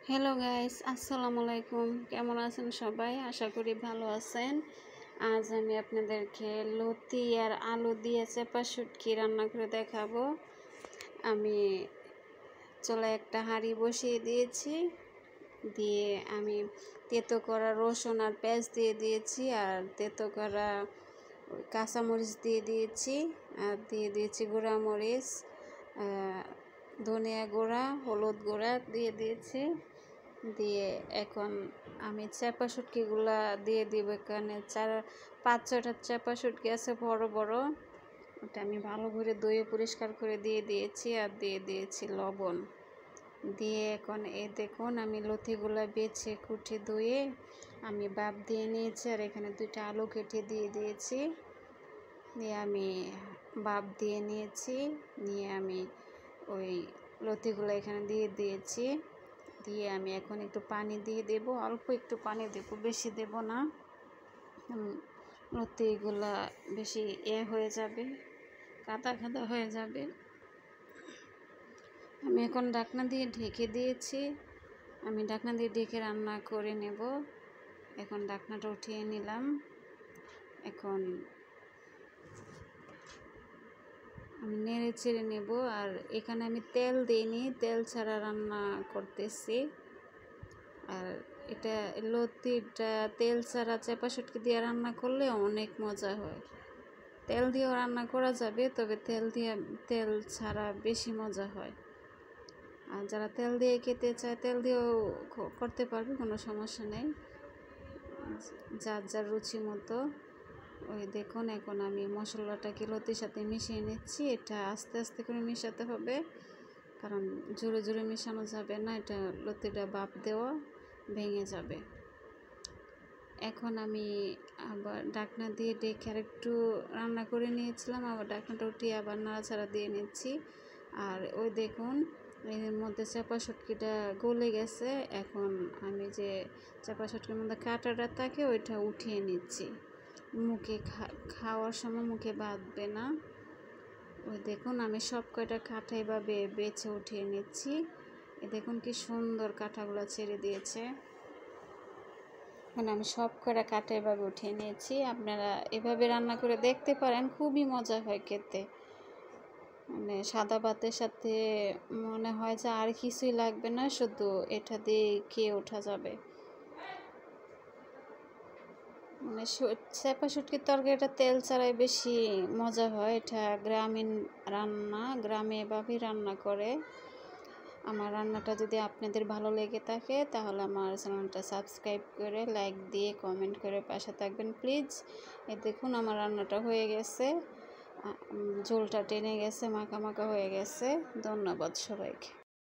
Hello guys, আসসালামু আলাইকুম। কেমন আছেন সবাই? আশা করি ভালো আছেন। আজ আমি আপনাদেরকে লতি আর আলু দিয়ে চেপা শুটকি রান্না করে দেখাবো। আমি চুলায় একটা হাঁড়ি বসিয়ে দিয়েছি, দিয়ে আমি তেতো করা রসুন আর পেঁয়াজ দিয়ে দিয়েছি, আর তেতো করা কাঁচামরিচ দিয়ে দিয়েছি, আর দিয়ে দিয়েছি গুঁড়া মরিচ, ধনিয়া গুঁড়া, হলুদ গুঁড়া দিয়ে দিয়েছি। দিয়ে এখন আমি চেপা শুটকিগুলা দিয়ে দিব। এখানে 5-6টা চেপা শুটকি আছে বড় বড়, ওটা আমি ভালো করে ধুয়ে পরিষ্কার করে দিয়ে দিয়েছি, আর দিয়ে দিয়েছি লবণ। দিয়ে এখন দেখুন আমি লতিগুলা বেছে কুটে ধুয়ে আমি ভাপ দিয়ে নিয়েছি, আর এখানে 2টা আলু কেটে দিয়ে দিয়েছি। দিয়ে আমি ভাপ দিয়ে নিয়েছি, নিয়ে আমি ওই লতিগুলো এখানে দিয়ে দিয়েছি। দিয়ে আমি এখন একটু পানি দিয়ে দেব, অল্প একটু পানি দেব, বেশি দেব না, লতিগুলা বেশি হয়ে যাবে, কাদা কাদা হয়ে যাবে। আমি এখন ঢাকনা দিয়ে ঢেকে দিয়েছি, আমি ঢাকনা দিয়ে ঢেকে রান্না করে নেব। এখন ঢাকনাটা উঠিয়ে নিলাম। এখন আমি নেড়ে চেড়ে নেব। আর এখানে আমি তেল দিইনি, তেল ছাড়া রান্না করতেছি। আর এটা লতিটা তেল ছাড়া চেপা শুটকি দিয়ে রান্না করলে অনেক মজা হয়। তেল দিয়েও রান্না করা যাবে, তবে তেল ছাড়া বেশি মজা হয়। আর যারা তেল দিয়ে খেতে চায় তেল দিয়েও করতে পারবে, কোনো সমস্যা নেই, যার যার রুচি মতো। ওই দেখুন এখন আমি মশলাটাকে লতির সাথে মিশিয়ে নিচ্ছি। এটা আস্তে আস্তে করে মেশাতে হবে, কারণ জোরে জোরে মেশানো যাবে না, এটা লতিটা ভাপ দেওয়া ভেঙে যাবে। এখন আমি আবার ঢাকনা দিয়ে ডেকে আর একটু রান্না করে নিয়েছিলাম, আবার ঢাকনাটা উঠিয়ে আবার নাড়াচাড়া দিয়ে নিচ্ছি। আর ওই দেখুন এর মধ্যে চেপা শুটকিটা গলে গেছে। এখন আমি যে চেপা শুটকির মধ্যে কাঁটাটা থাকে ওইটা উঠিয়ে নিচ্ছি, মুখে খাওয়ার সময় মুখে বাঁধবে না। ওই দেখুন আমি সব কয়টা কাঁটা এভাবে বেছে উঠিয়ে নিচ্ছি। দেখুন কি সুন্দর কাঁটাগুলো ছেড়ে দিয়েছে। এখন আমি সব কয়টা কাঁটা এভাবে উঠিয়ে নিয়েছি। আপনারা এভাবে রান্না করে দেখতে পারেন, খুবই মজা হয় খেতে। মানে সাদা ভাতের সাথে মনে হয় যে আর কিছুই লাগবে না, শুধু এটা দিয়ে খেয়ে ওঠা যাবে। মানে চেপা শুটকির তরকারিটা তেল ছাড়াই বেশি মজা হয়। এটা গ্রামীণ রান্না, গ্রামে এভাবেই রান্না করে। আমার রান্নাটা যদি আপনাদের ভালো লেগে থাকে তাহলে আমার চ্যানেলটা সাবস্ক্রাইব করে লাইক দিয়ে কমেন্ট করে পাশে থাকবেন প্লিজ। দেখুন আমার রান্নাটা হয়ে গেছে, ঝোলটা টেনে গেছে, মাখা মাখা হয়ে গেছে। ধন্যবাদ সবাইকে।